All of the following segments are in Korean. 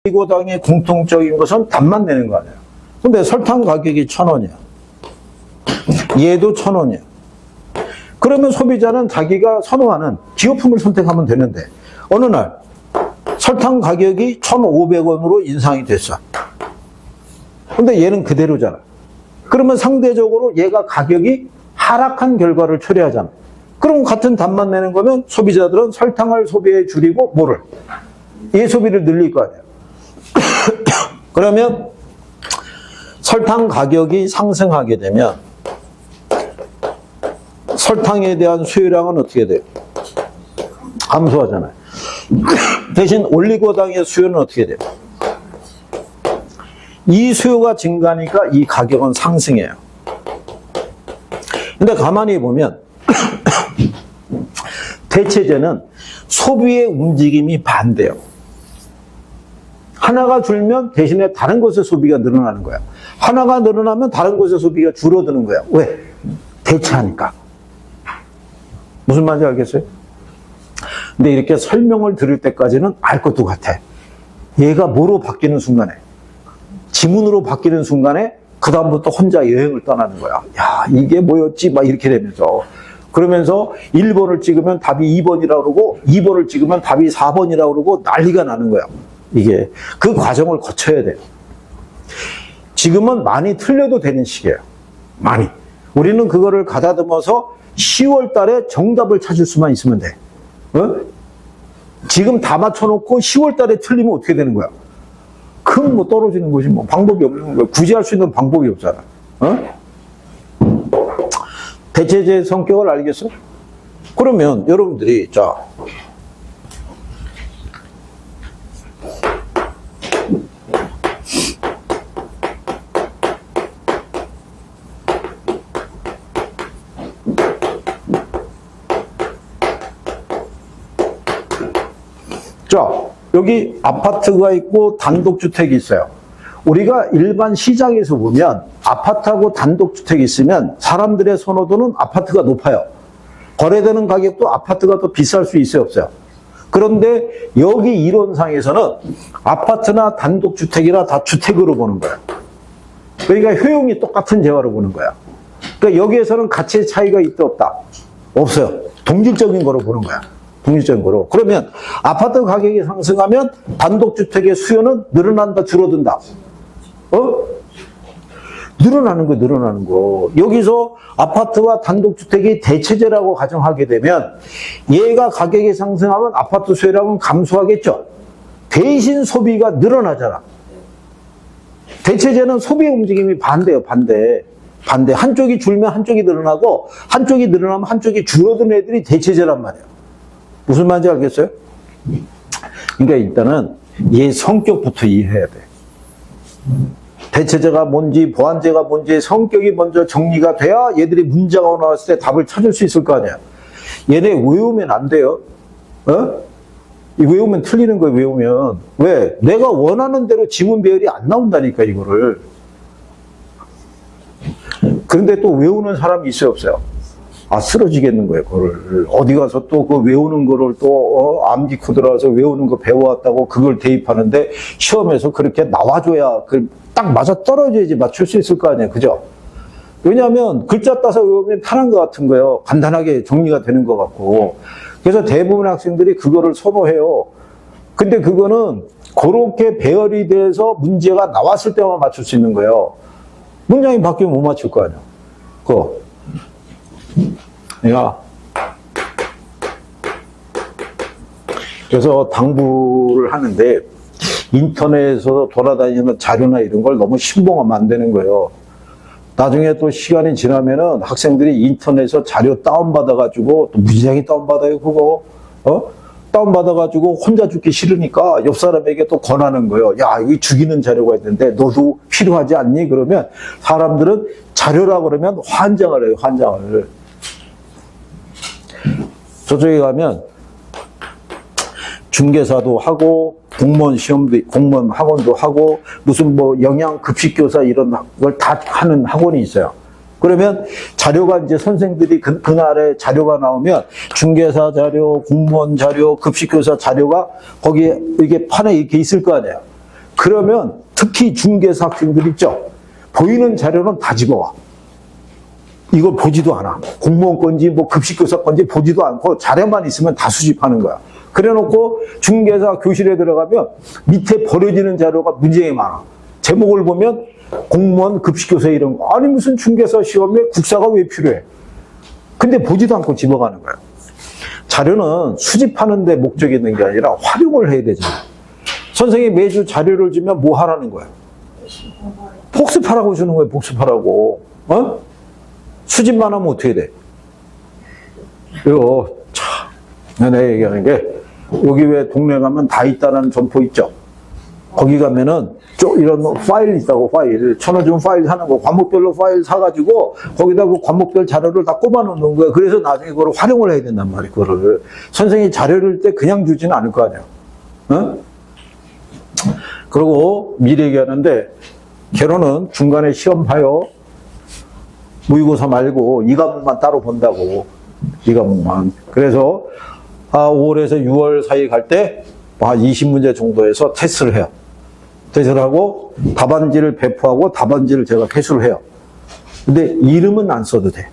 올리고당의 공통적인 것은 단만 내는 거 아니에요. 근데 설탕 가격이 1,000원이야. 얘도 1,000원이야. 그러면 소비자는 자기가 선호하는 기호품을 선택하면 되는데 어느 날 설탕 가격이 1,500원으로 인상이 됐어. 근데 얘는 그대로잖아. 그러면 상대적으로 얘가 가격이 하락한 결과를 초래하잖아. 그럼 같은 단만 내는 거면 소비자들은 설탕을 소비해 줄이고 뭐를? 얘 소비를 늘릴 거 아니야. 그러면 설탕 가격이 상승하게 되면 설탕에 대한 수요량은 어떻게 돼요? 감소하잖아요. 대신 올리고당의 수요는 어떻게 돼요? 이 수요가 증가하니까 이 가격은 상승해요. 근데 가만히 보면 대체제는 소비의 움직임이 반대요. 하나가 줄면 대신에 다른 곳의 소비가 늘어나는 거야. 하나가 늘어나면 다른 곳의 소비가 줄어드는 거야. 왜? 대체하니까. 무슨 말인지 알겠어요? 근데 이렇게 설명을 들을 때까지는 알 것도 같아. 얘가 뭐로 바뀌는 순간에, 지문으로 바뀌는 순간에 그다음부터 혼자 여행을 떠나는 거야. 야, 이게 뭐였지? 막 이렇게 되면서. 그러면서 1번을 찍으면 답이 2번이라고 그러고 2번을 찍으면 답이 4번이라고 그러고 난리가 나는 거야. 이게 그 과정을 거쳐야 돼요. 지금은 많이 틀려도 되는 시기예요. 많이. 우리는 그거를 가다듬어서 10월 달에 정답을 찾을 수만 있으면 돼. 어? 지금 다 맞춰놓고 10월 달에 틀리면 어떻게 되는 거야? 그럼 뭐 떨어지는 것이 뭐 방법이 없는 거야. 굳이 할 수 있는 방법이 없잖아. 어? 대체제의 성격을 알겠어? 그러면 여러분들이 자 여기 아파트가 있고 단독주택이 있어요. 우리가 일반 시장에서 보면 아파트하고 단독주택이 있으면 사람들의 선호도는 아파트가 높아요. 거래되는 가격도 아파트가 더 비쌀 수 있어요, 없어요? 그런데 여기 이론상에서는 아파트나 단독주택이나 다 주택으로 보는 거예요. 그러니까 효용이 똑같은 재화로 보는 거야. 그러니까 여기에서는 가치의 차이가 있다 없다? 없어요. 동질적인 거로 보는 거야. 동질적인 거로. 그러면 아파트 가격이 상승하면 단독주택의 수요는 늘어난다, 줄어든다? 늘어나는 거, 늘어나는 거. 여기서 아파트와 단독주택이 대체제라고 가정하게 되면 얘가 가격이 상승하면 아파트 수요량은 감소하겠죠. 대신 소비가 늘어나잖아. 대체제는 소비의 움직임이 반대예요, 반대. 반대. 한쪽이 줄면 한쪽이 늘어나고 한쪽이 늘어나면 한쪽이 줄어드는 애들이 대체제란 말이에요. 무슨 말인지 알겠어요? 그러니까 일단은 얘 성격부터 이해해야 돼. 대체제가 뭔지 보완제가 뭔지 성격이 먼저 정리가 돼야 얘들이 문제가 나왔을 때 답을 찾을 수 있을 거 아니야. 얘네 외우면 안 돼요. 이 외우면 틀리는 거예요. 외우면. 왜? 내가 원하는 대로 지문 배열이 안 나온다니까 이거를. 그런데 또 외우는 사람이 있어요 없어요? 아, 쓰러지겠는 거예요, 그거를. 어디 가서 또 그 외우는 거를 또, 암기 코드라서 외우는 거 배워왔다고 그걸 대입하는데, 시험에서 그렇게 나와줘야, 딱 맞아 떨어져야지 맞출 수 있을 거 아니에요, 그죠? 왜냐하면, 글자 따서 외우면 편한 것 같은 거예요. 간단하게 정리가 되는 것 같고. 그래서 대부분 학생들이 그거를 선호해요. 근데 그거는, 그렇게 배열이 돼서 문제가 나왔을 때만 맞출 수 있는 거예요. 문장이 바뀌면 못 맞출 거 아니에요. 그거. 내가 그래서 당부를 하는데 인터넷에서 돌아다니는 자료나 이런 걸 너무 신봉하면 안 되는 거예요. 나중에 또 시간이 지나면은 학생들이 인터넷에서 자료 다운받아가지고 또 무지하게 다운받아요, 그거. 다운받아가지고 혼자 죽기 싫으니까 옆 사람에게 또 권하는 거예요. 야, 이거 죽이는 자료가 있는데 너도 필요하지 않니? 그러면 사람들은 자료라 그러면 환장을 해요, 환장을. 저쪽에 가면 중개사도 하고 공무원 시험도 공무원 학원도 하고 무슨 뭐 영양 급식교사 이런 걸 다 하는 학원이 있어요. 그러면 자료가 이제 선생들이 그날에 자료가 나오면 중개사 자료, 공무원 자료, 급식교사 자료가 거기에 이게 판에 이렇게 있을 거 아니에요. 그러면 특히 중개사 학생들 있죠. 보이는 자료는 다 집어와. 이걸 보지도 않아. 공무원 건지 뭐 급식교사 건지 보지도 않고 자료만 있으면 다 수집하는 거야. 그래놓고 중개사 교실에 들어가면 밑에 버려지는 자료가 문제가 많아. 제목을 보면 공무원 급식교사 이런 거. 아니 무슨 중개사 시험에 국사가 왜 필요해? 근데 보지도 않고 집어가는 거야. 자료는 수집하는 데 목적이 있는 게 아니라 활용을 해야 되잖아. 선생님이 매주 자료를 주면 뭐 하라는 거야? 복습하라고 주는 거예요. 복습하라고. 어? 수집만 하면 어떻게 돼? 이거 참 내가 얘기하는 게 여기 왜 동네 가면 다 있다는 점포 있죠? 거기 가면은 이런 파일 있다고 파일 1,000원 주면 파일 사는 거 과목별로 파일 사가지고 거기다 그 과목별 자료를 다 꼽아 놓는 거야. 그래서 나중에 그걸 활용을 해야 된단 말이야. 그거를 선생님이 자료를 때 그냥 주지는 않을 거 아니야. 어? 그리고 미리 얘기하는데 결혼은 중간에 시험 봐요. 모의고사 말고 이 과목만 따로 본다고. 이 과목만. 그래서 5월에서 6월 사이 갈 때 20문제 정도에서 테스트를 해요. 테스트를 하고 답안지를 배포하고 답안지를 제가 회수를 해요. 근데 이름은 안 써도 돼.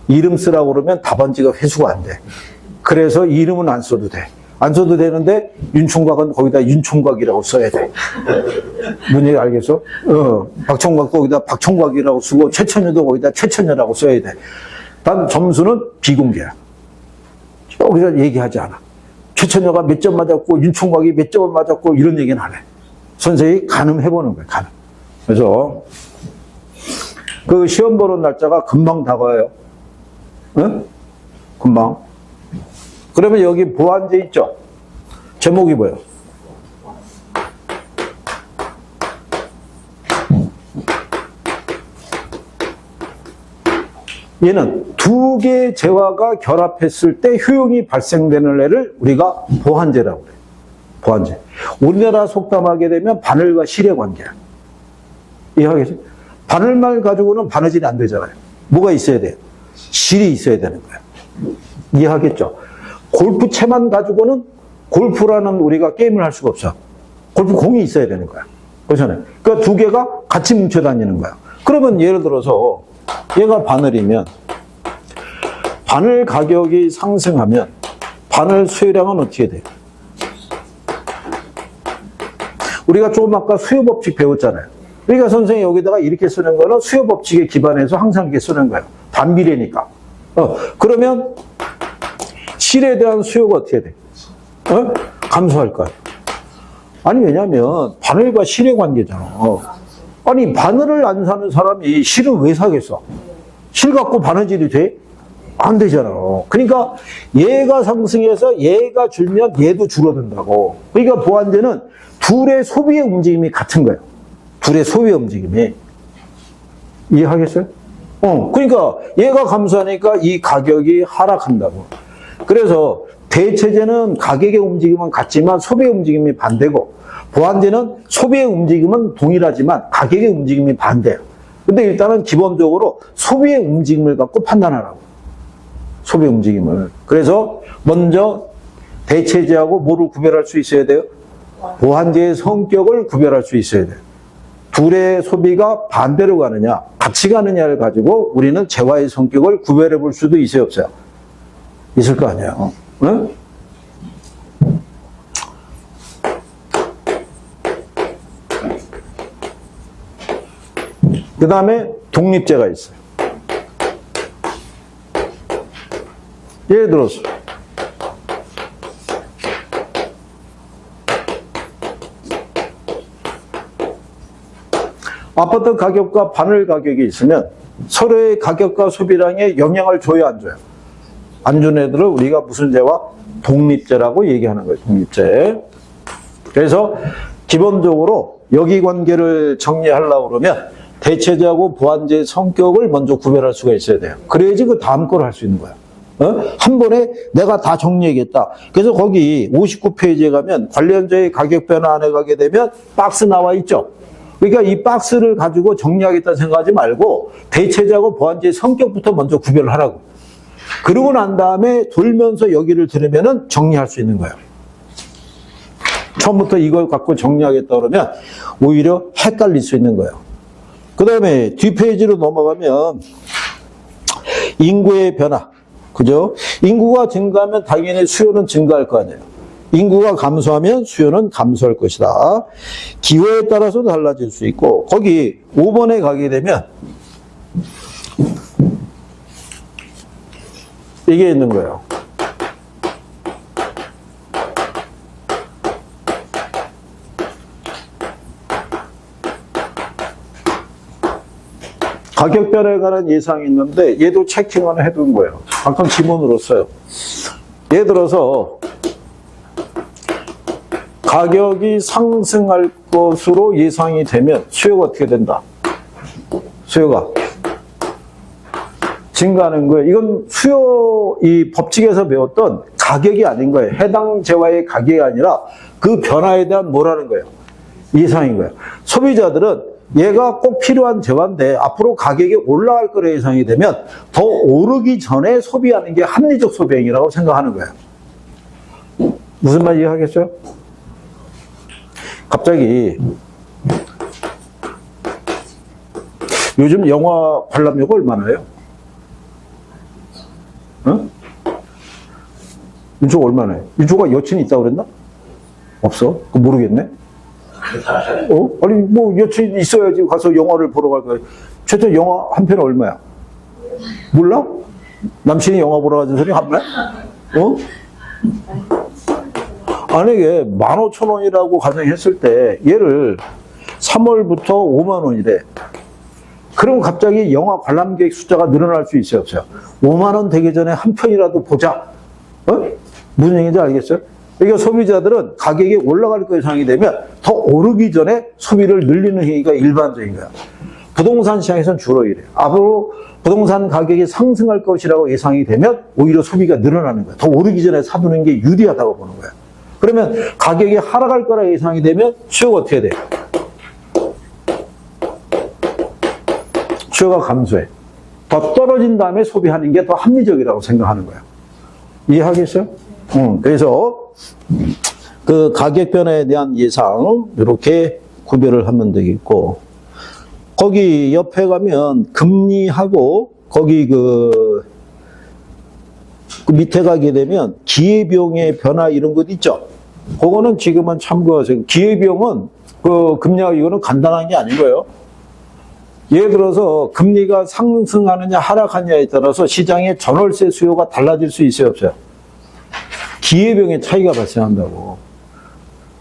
이름 쓰라고 그러면 답안지가 회수가 안 돼. 그래서 이름은 안 써도 돼. 안 써도 되는데 윤총각은 거기다 윤총각이라고 써야 돼. 뭔 얘기 알겠어? 박총각 거기다 박총각이라고 쓰고 최천여도 거기다 최천여라고 써야 돼. 단 점수는 비공개야. 여기서 얘기하지 않아. 최천여가 몇 점 맞았고 윤총각이 몇 점을 맞았고 이런 얘기는 안 해. 선생님이 가늠해보는 거예요. 가늠. 그래서 그 시험 보는 날짜가 금방 다가와요. 응? 금방. 그러면 여기 보안제 있죠? 제목이 뭐예요? 얘는 두 개의 재화가 결합했을 때 효용이 발생되는 애를 우리가 보한제라고 그래요. 보한제. 우리나라 속담하게 되면 바늘과 실의 관계야. 이해하겠어요? 바늘만 가지고는 바느질이 안 되잖아요. 뭐가 있어야 돼요? 실이 있어야 되는 거예요. 이해하겠죠? 골프채만 가지고는 골프라는 우리가 게임을 할 수가 없어. 골프 공이 있어야 되는 거야. 그렇잖아요. 그러니까 두 개가 같이 뭉쳐 다니는 거야. 그러면 예를 들어서 얘가 바늘이면 바늘 가격이 상승하면 바늘 수요량은 어떻게 돼요? 우리가 조금 아까 수요법칙 배웠잖아요. 그러니까 선생님이 여기다가 이렇게 쓰는 거는 수요법칙에 기반해서 항상 이렇게 쓰는 거예요. 반비례니까. 그러면 실에 대한 수요가 어떻게 돼? 감소할 거야. 아니 왜냐면 바늘과 실의 관계잖아. 아니 바늘을 안 사는 사람이 실을 왜 사겠어? 실 갖고 바느질이 돼? 안 되잖아. 그러니까 얘가 상승해서 얘가 줄면 얘도 줄어든다고. 그러니까 보완제는 둘의 소비의 움직임이 같은 거예요. 둘의 소비의 움직임이. 이해하겠어요? 그러니까 얘가 감소하니까 이 가격이 하락한다고. 그래서 대체제는 가격의 움직임은 같지만 소비의 움직임이 반대고, 보완제는 소비의 움직임은 동일하지만 가격의 움직임이 반대예요. 근데 일단은 기본적으로 소비의 움직임을 갖고 판단하라고. 소비의 움직임을. 그래서 먼저 대체제하고 뭐를 구별할 수 있어야 돼요? 보완제의 성격을 구별할 수 있어야 돼요. 둘의 소비가 반대로 가느냐, 같이 가느냐를 가지고 우리는 재화의 성격을 구별해 볼 수도 있어요, 없어요? 있을 거 아니에요. 응? 그 다음에 독립제가 있어요. 예를 들어서 아파트 가격과 바늘 가격이 있으면 서로의 가격과 소비량에 영향을 줘야 안 줘요? 안 주는 애들을 우리가 무슨 제와? 독립제라고 얘기하는 거예요. 독립제. 그래서 기본적으로 여기 관계를 정리하려고 그러면 대체제하고 보완제의 성격을 먼저 구별할 수가 있어야 돼요. 그래야지 그 다음 걸 할 수 있는 거야. 한 번에 내가 다 정리하겠다. 그래서 거기 59페이지에 가면 관련자의 가격 변화 안에 가게 되면 박스 나와 있죠. 그러니까 이 박스를 가지고 정리하겠다 생각하지 말고 대체제하고 보완제의 성격부터 먼저 구별을 하라고. 그러고 난 다음에 돌면서 여기를 들으면은 정리할 수 있는 거예요. 처음부터 이걸 갖고 정리하겠다 그러면 오히려 헷갈릴 수 있는 거예요. 그 다음에 뒷페이지로 넘어가면 인구의 변화. 그죠? 인구가 증가하면 당연히 수요는 증가할 거 아니에요. 인구가 감소하면 수요는 감소할 것이다. 기호에 따라서 달라질 수 있고, 거기 5번에 가게 되면 이게 있는 거예요. 가격 변화에 관한 예상이 있는데 얘도 체킹을 해둔 거예요. 잠깐 지문으로 써요. 예를 들어서 가격이 상승할 것으로 예상이 되면 수요가 어떻게 된다? 수요가 증가하는 거예요. 이건 수요 이 법칙에서 배웠던 가격이 아닌 거예요. 해당 재화의 가격이 아니라 그 변화에 대한 뭐라는 거예요? 예상인 거예요. 소비자들은 얘가 꼭 필요한 재화인데 앞으로 가격이 올라갈 거라 예상이 되면 더 오르기 전에 소비하는 게 합리적 소비 행위라고 생각하는 거예요. 무슨 말 이해하겠어요? 갑자기 요즘 영화 관람료가 얼마나요? 응? 윤조가 얼마나요? 윤조가 여친이 있다고 그랬나? 없어? 그거 모르겠네. 아니 뭐 여친 있어야지 가서 영화를 보러 갈 거야. 최초 영화 한 편은 얼마야? 몰라? 남친이 영화 보러 가는 소리 한 번? 만약에 15,000원이라고 가정했을 때 얘를 3월부터 5만 원이래. 그럼 갑자기 영화 관람객 숫자가 늘어날 수 있어요, 없어요? 5만 원 되기 전에 한 편이라도 보자. 무슨 얘기인지 알겠어요? 그러니까 소비자들은 가격이 올라갈 거 예상이 되면 더 오르기 전에 소비를 늘리는 행위가 일반적인 거야. 부동산 시장에서는 주로 이래요. 앞으로 부동산 가격이 상승할 것이라고 예상이 되면 오히려 소비가 늘어나는 거야. 더 오르기 전에 사두는 게 유리하다고 보는 거야. 그러면 가격이 하락할 거라 예상이 되면 수요가 어떻게 돼요? 수요가 감소해. 더 떨어진 다음에 소비하는 게 더 합리적이라고 생각하는 거야. 이해하겠어요? 그래서 그 가격 변화에 대한 예상 이렇게 구별을 하면 되겠고, 거기 옆에 가면 금리하고 거기 그 밑에 가게 되면 기회비용의 변화 이런 것 있죠. 그거는 지금은 참고하세요. 기회비용은 그 금리하고 이거는 간단한 게 아닌 거예요. 예를 들어서 금리가 상승하느냐 하락하느냐에 따라서 시장의 전월세 수요가 달라질 수 있어요, 없어요? 기회비용의 차이가 발생한다고.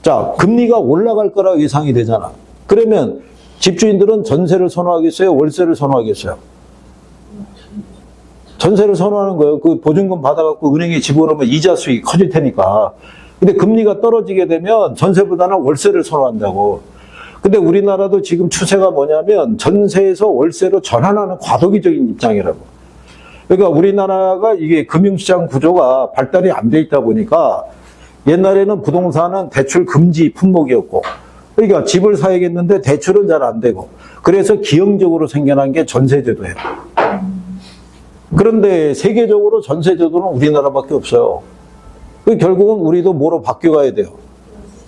자, 금리가 올라갈 거라고 예상이 되잖아. 그러면 집주인들은 전세를 선호하겠어요? 월세를 선호하겠어요? 전세를 선호하는 거예요. 그 보증금 받아갖고 은행에 집어넣으면 이자 수익이 커질 테니까. 근데 금리가 떨어지게 되면 전세보다는 월세를 선호한다고. 근데 우리나라도 지금 추세가 뭐냐면 전세에서 월세로 전환하는 과도기적인 입장이라고. 그러니까 우리나라가 이게 금융시장 구조가 발달이 안 돼 있다 보니까 옛날에는 부동산은 대출 금지 품목이었고, 그러니까 집을 사야겠는데 대출은 잘 안 되고, 그래서 기형적으로 생겨난 게 전세제도예요. 그런데 세계적으로 전세제도는 우리나라밖에 없어요. 결국은 우리도 뭐로 바뀌어가야 돼요?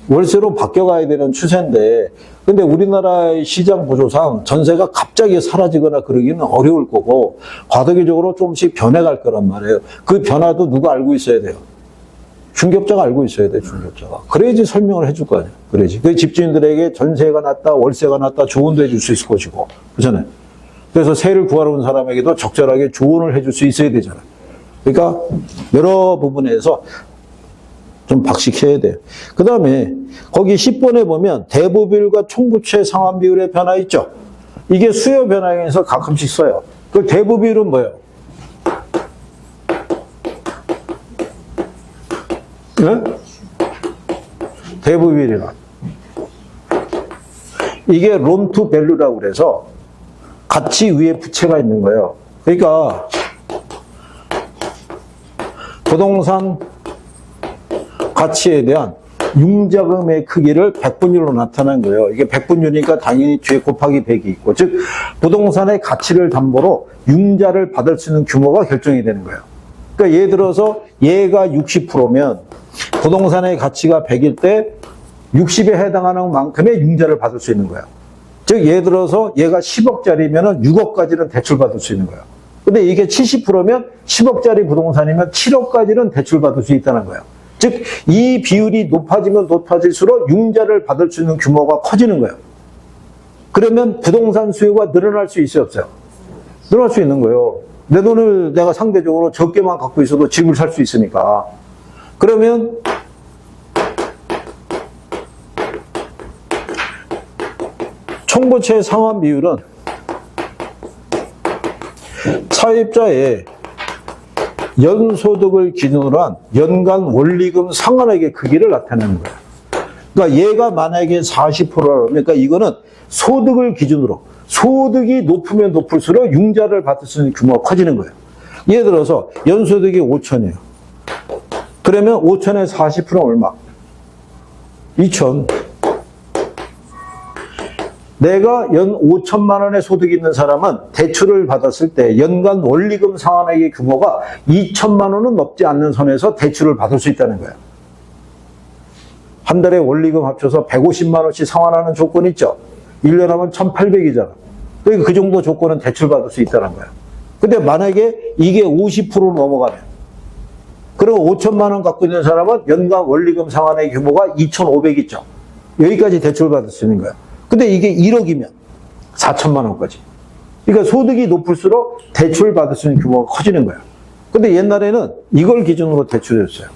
월세로 바뀌어가야 되는 추세인데, 근데 우리나라의 시장 구조상 전세가 갑자기 사라지거나 그러기는 어려울 거고, 과도기적으로 조금씩 변해갈 거란 말이에요. 그 변화도 누가 알고 있어야 돼요? 중개업자가 알고 있어야 돼, 중개업자가. 그래야지 설명을 해줄 거 아니야. 그래야지. 그 집주인들에게 전세가 낮다, 월세가 낮다, 조언도 해줄 수 있을 것이고. 그렇잖아요. 그래서 세를 구하러 온 사람에게도 적절하게 조언을 해줄 수 있어야 되잖아요. 그러니까 여러 부분에서 좀 박식해야 돼요. 그 다음에 거기 10번에 보면 대부비율과 총부채 상환 비율의 변화 있죠. 이게 수요 변화에서 가끔씩 써요. 그 대부비율은 뭐예요? 네? 대부비율이란 이게 론 투 밸류라고 그래서 가치 위에 부채가 있는 거예요. 그러니까 부동산 가치에 대한 융자금의 크기를 백분율로 나타낸 거예요. 이게 백분율이니까 당연히 뒤에 곱하기 100이 있고, 즉 부동산의 가치를 담보로 융자를 받을 수 있는 규모가 결정이 되는 거예요. 그러니까 예를 들어서 얘가 60%면 부동산의 가치가 100일 때 60에 해당하는 만큼의 융자를 받을 수 있는 거야. 즉, 예를 들어서 얘가 10억짜리면 6억까지는 대출받을 수 있는 거야. 근데 이게 70%면 10억짜리 부동산이면 7억까지는 대출받을 수 있다는 거야. 즉, 이 비율이 높아지면 높아질수록 융자를 받을 수 있는 규모가 커지는 거예요. 그러면 부동산 수요가 늘어날 수 있어요, 없어요? 늘어날 수 있는 거예요. 내 돈을 내가 상대적으로 적게만 갖고 있어도 집을 살 수 있으니까. 그러면 총부채 상환 비율은 차입자의 연소득을 기준으로 한 연간 원리금 상환액의 크기를 나타내는 거예요. 그러니까 얘가 만약에 40%라면, 그러니까 이거는 소득을 기준으로, 소득이 높으면 높을수록 융자를 받을 수 있는 규모가 커지는 거예요. 예를 들어서 연소득이 5천이에요. 그러면 5천에 40%는 얼마? 2천. 내가 연 5천만 원의 소득이 있는 사람은 대출을 받았을 때 연간 원리금 상환액의 규모가 2천만 원은 넘지 않는 선에서 대출을 받을 수 있다는 거예요. 한 달에 원리금 합쳐서 150만 원씩 상환하는 조건이 있죠. 1년 하면 1,800이잖아. 그러니까 그 정도 조건은 대출받을 수 있다는 거야. 근데 만약에 이게 50% 넘어가면, 그리고 5천만 원 갖고 있는 사람은 연간 원리금 상환의 규모가 2,500 있죠. 여기까지 대출받을 수 있는 거야. 근데 이게 1억이면 4천만 원까지. 그러니까 소득이 높을수록 대출받을 수 있는 규모가 커지는 거야. 근데 옛날에는 이걸 기준으로 대출했어요.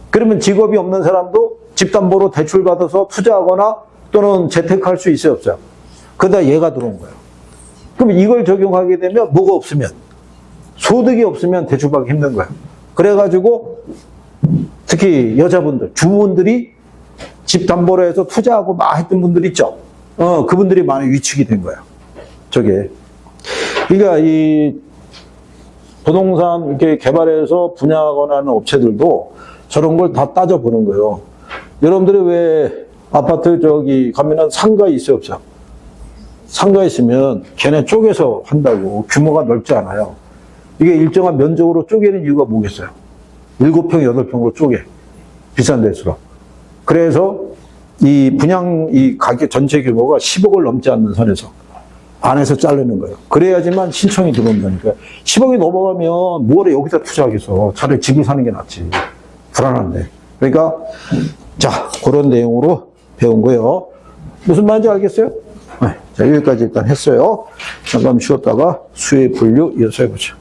그러면 직업이 없는 사람도 집담보로 대출받아서 투자하거나 또는 재테크할 수 있어요, 없어요? 그러다 얘가 들어온 거예요. 그럼 이걸 적용하게 되면 뭐가 없으면, 소득이 없으면 대출받기 힘든 거예요. 그래가지고 특히 여자분들, 주부분들이 집 담보로 해서 투자하고 막 했던 분들 있죠. 그분들이 많이 위축이 된 거예요. 저게. 그러니까 이 부동산 이렇게 개발해서 분양하거나 하는 업체들도 저런 걸 다 따져보는 거예요. 여러분들이 왜 아파트 저기 가면은 상가 있어요, 없어요? 상가 있으면 걔네 쪼개서 한다고. 규모가 넓지 않아요. 이게 일정한 면적으로 쪼개는 이유가 뭐겠어요? 7평, 8평으로 쪼개. 비싼 데수록. 그래서 이 분양 이 가격 전체 규모가 10억을 넘지 않는 선에서 안에서 자르는 거예요. 그래야지만 신청이 들어온다니까요. 10억이 넘어가면 뭐래 여기다 투자하겠어. 차라리 집을 사는 게 낫지. 불안한데. 그러니까 자, 그런 내용으로 배운 거예요. 무슨 말인지 알겠어요? 네. 자, 여기까지 일단 했어요. 잠깐 쉬었다가 수의 분류 이어서 해보죠.